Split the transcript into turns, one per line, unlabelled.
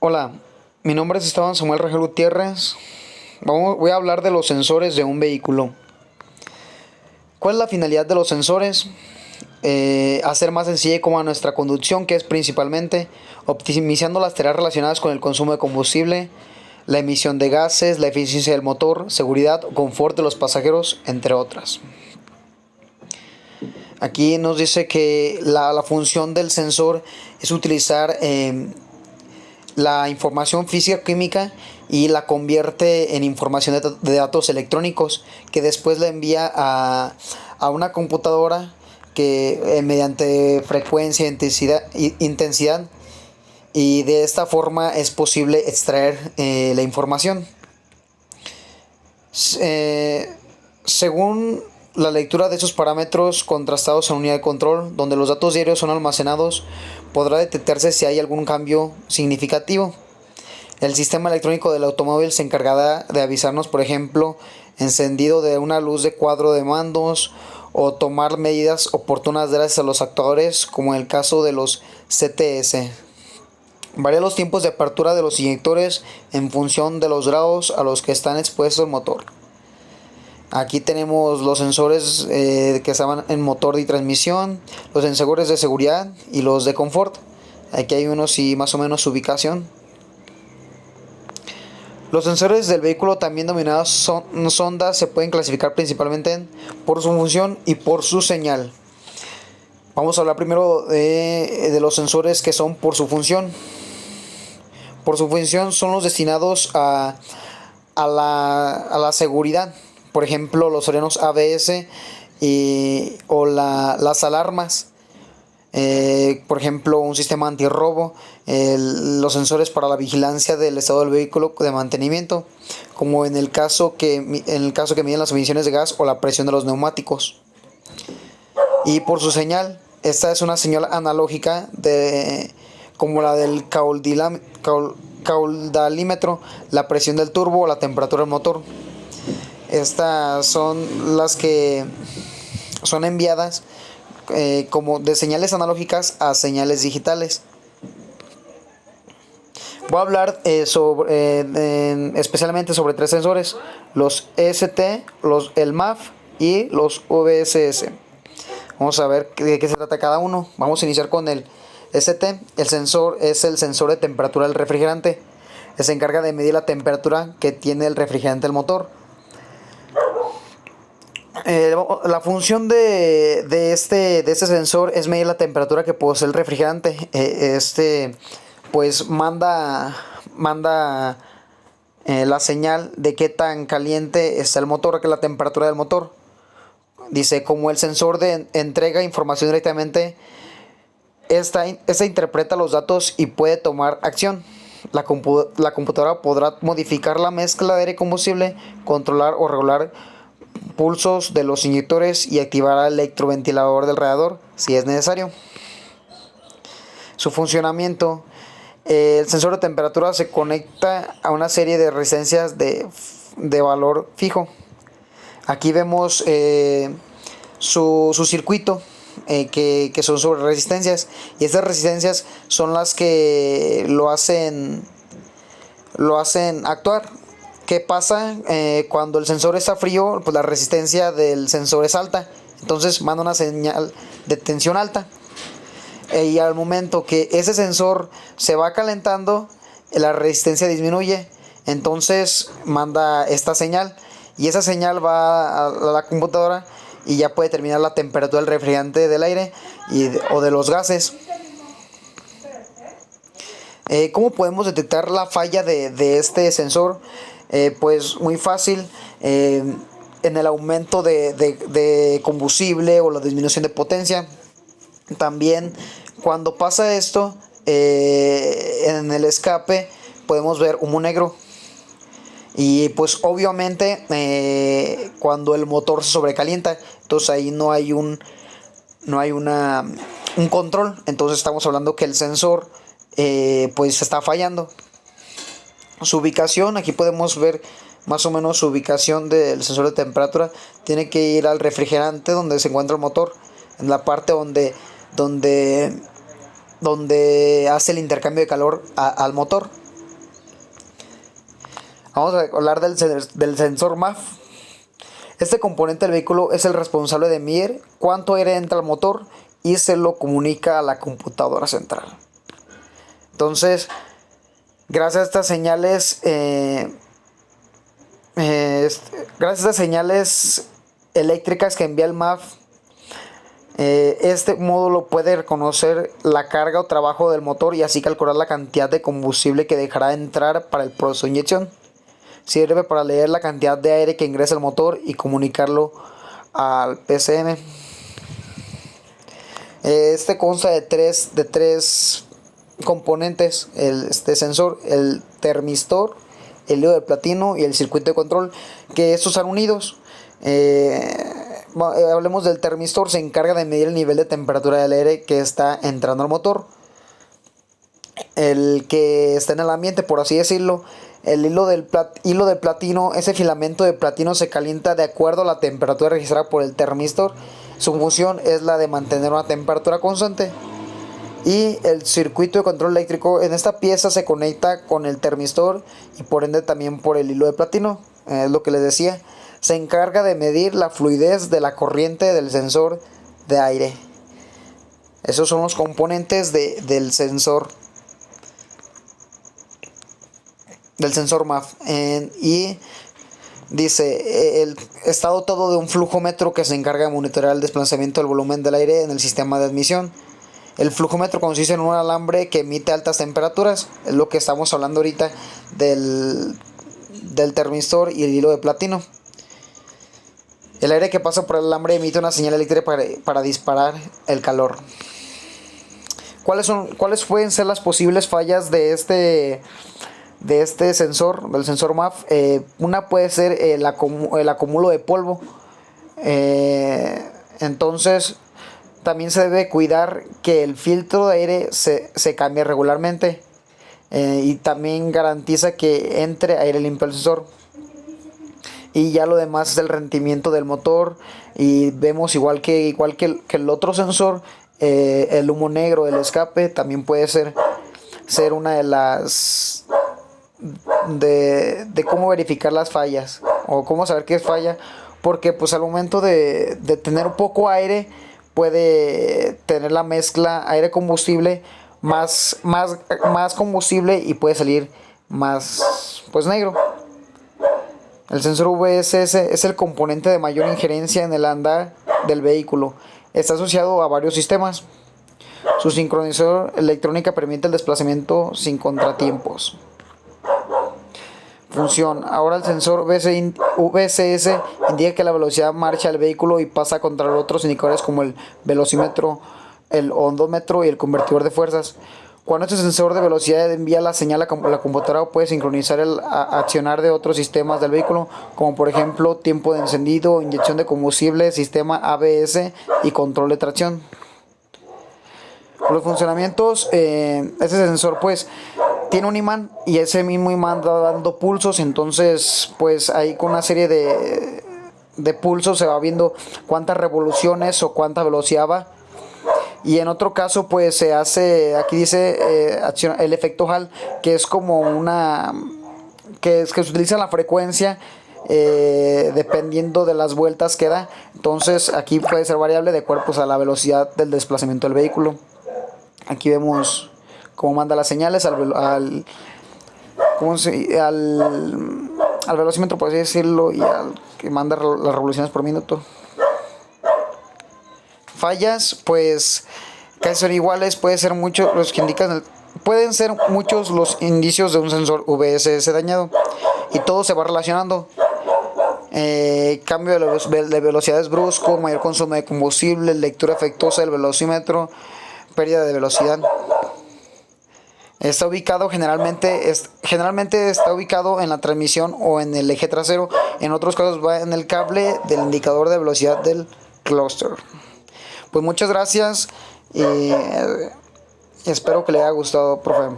Hola, mi nombre es Esteban Samuel Rangel Gutiérrez. Voy a hablar de los sensores de un vehículo. ¿Cuál es la finalidad de los sensores? Hacer más sencilla y cómoda nuestra conducción, que es principalmente optimizando las tareas relacionadas con el consumo de combustible, la emisión de gases, la eficiencia del motor, seguridad o confort de los pasajeros, entre otras. Aquí nos dice que la función del sensor es utilizar la información física-química y la convierte en información de datos electrónicos que después la envía a una computadora que mediante frecuencia, intensidad y de esta forma es posible extraer la información. Según la lectura de esos parámetros contrastados en unidad de control, donde los datos diarios son almacenados, podrá detectarse si hay algún cambio significativo. El sistema electrónico del automóvil se encargará de avisarnos, por ejemplo, encendido de una luz de cuadro de mandos o tomar medidas oportunas gracias a los actuadores, como en el caso de los CTS. Varía los tiempos de apertura de los inyectores en función de los grados a los que están expuestos el motor. Aquí tenemos los sensores que estaban en motor y transmisión, los sensores de seguridad y los de confort. Aquí hay unos y más o menos su ubicación. Los sensores del vehículo, también denominados sondas, se pueden clasificar principalmente por su función y por su señal. Vamos a hablar primero de los sensores que son por su función. Por su función son los destinados a la seguridad. Por ejemplo, los frenos ABS o las alarmas. Por ejemplo, un sistema antirrobo, los sensores para la vigilancia del estado del vehículo de mantenimiento, como en el caso que miden las emisiones de gas o la presión de los neumáticos. Y por su señal, esta es una señal analógica como la del caudalímetro, la presión del turbo o la temperatura del motor. Estas son las que son enviadas como de señales analógicas a señales digitales. Voy a hablar especialmente sobre tres sensores: los ST, el MAF y los VSS. Vamos a ver de qué se trata cada uno. Vamos a iniciar con el ST. El sensor es el sensor de temperatura del refrigerante. Se encarga de medir la temperatura que tiene el refrigerante del motor. La función de este sensor es medir la temperatura que posee el refrigerante. Pues manda la señal de qué tan caliente está el motor, que es la temperatura del motor. Dice, como el sensor entrega información directamente, esta interpreta los datos y puede tomar acción. La computadora podrá modificar la mezcla de aire y combustible, controlar o regular pulsos de los inyectores y activar el electroventilador del radiador si es necesario. Su funcionamiento: el sensor de temperatura se conecta a una serie de resistencias de valor fijo. Aquí vemos su circuito, que son sobre resistencias, y estas resistencias son las que lo hacen actuar. ¿Qué pasa? Cuando el sensor está frío, pues la resistencia del sensor es alta, entonces manda una señal de tensión alta. Y al momento que ese sensor se va calentando, la resistencia disminuye, entonces manda esta señal, y esa señal va a la computadora y ya puede determinar la temperatura del refrigerante, del aire o de los gases. ¿Cómo podemos detectar la falla de este sensor? Pues muy fácil, en el aumento de combustible o la disminución de potencia. También cuando pasa esto, en el escape podemos ver humo negro. Y pues obviamente cuando el motor se sobrecalienta, entonces ahí no hay un control. Entonces estamos hablando que el sensor pues está fallando. Su ubicación, aquí podemos ver más o menos su ubicación del sensor de temperatura. Tiene que ir al refrigerante donde se encuentra el motor, en la parte donde hace el intercambio de calor al motor. Vamos a hablar del sensor MAF. Este componente del vehículo es el responsable de medir cuánto aire entra al motor y se lo comunica a la computadora central. Entonces, gracias a estas señales, eléctricas que envía el MAF, este módulo puede reconocer la carga o trabajo del motor y así calcular la cantidad de combustible que dejará entrar para el proceso de inyección. Sirve para leer la cantidad de aire que ingresa al motor y comunicarlo al PCM. Este consta de tres componentes: este sensor, el termistor, el hilo de platino y el circuito de control, que estos están unidos. Hablemos del termistor. Se encarga de medir el nivel de temperatura del aire que está entrando al motor, el que está en el ambiente, por así decirlo. El hilo de platino, ese filamento de platino se calienta de acuerdo a la temperatura registrada por el termistor. Su función es la de mantener una temperatura constante. Y el circuito de control eléctrico, en esta pieza se conecta con el termistor y por ende también por el hilo de platino. Es lo que les decía. Se encarga de medir la fluidez de la corriente del sensor de aire. Esos son los componentes del sensor MAF. Y dice, está dotado de un flujómetro que se encarga de monitorear el desplazamiento del volumen del aire en el sistema de admisión. El flujómetro consiste en un alambre que emite altas temperaturas. Es lo que estamos hablando ahorita del termistor y el hilo de platino. El aire que pasa por el alambre emite una señal eléctrica para disparar el calor. ¿Cuáles pueden ser las posibles fallas de este sensor, del sensor MAF? Una puede ser el acúmulo de polvo. Entonces también se debe cuidar que el filtro de aire se cambie regularmente, y también garantiza que entre aire limpio al sensor. Y ya lo demás es el rendimiento del motor. Y vemos igual que el otro sensor, el humo negro del escape también puede ser una de las de cómo verificar las fallas o cómo saber qué es falla, porque pues al momento de tener poco aire puede tener la mezcla aire combustible más combustible y puede salir más pues negro. El sensor VSS es el componente de mayor injerencia en el andar del vehículo. Está asociado a varios sistemas. Su sincronización electrónica permite el desplazamiento sin contratiempos. Función. Ahora el sensor VSS indica que la velocidad marcha del vehículo y pasa a controlar otros indicadores como el velocímetro, el odómetro y el convertidor de fuerzas. Cuando este sensor de velocidad envía la señal a la computadora, puede sincronizar el accionar de otros sistemas del vehículo, como por ejemplo tiempo de encendido, inyección de combustible, sistema ABS y control de tracción. Los funcionamientos, este sensor pues tiene un imán y ese mismo imán va dando pulsos. Entonces pues ahí con una serie de pulsos se va viendo cuántas revoluciones o cuánta velocidad va. Y en otro caso pues se hace, aquí dice el efecto Hall, que es como que se utiliza la frecuencia dependiendo de las vueltas que da. Entonces aquí puede ser variable de acuerdo pues, a la velocidad del desplazamiento del vehículo. Aquí vemos cómo manda las señales al velocímetro, por así decirlo, y al que manda las revoluciones por minuto. Fallas, pues casi son iguales. Pueden ser muchos los indicios de un sensor VSS dañado y todo se va relacionando. Cambio de velocidades brusco, mayor consumo de combustible, lectura efectuosa del velocímetro, pérdida de velocidad. Está ubicado generalmente está ubicado en la transmisión o en el eje trasero. En otros casos va en el cable del indicador de velocidad del clúster. Pues muchas gracias y espero que le haya gustado, profe.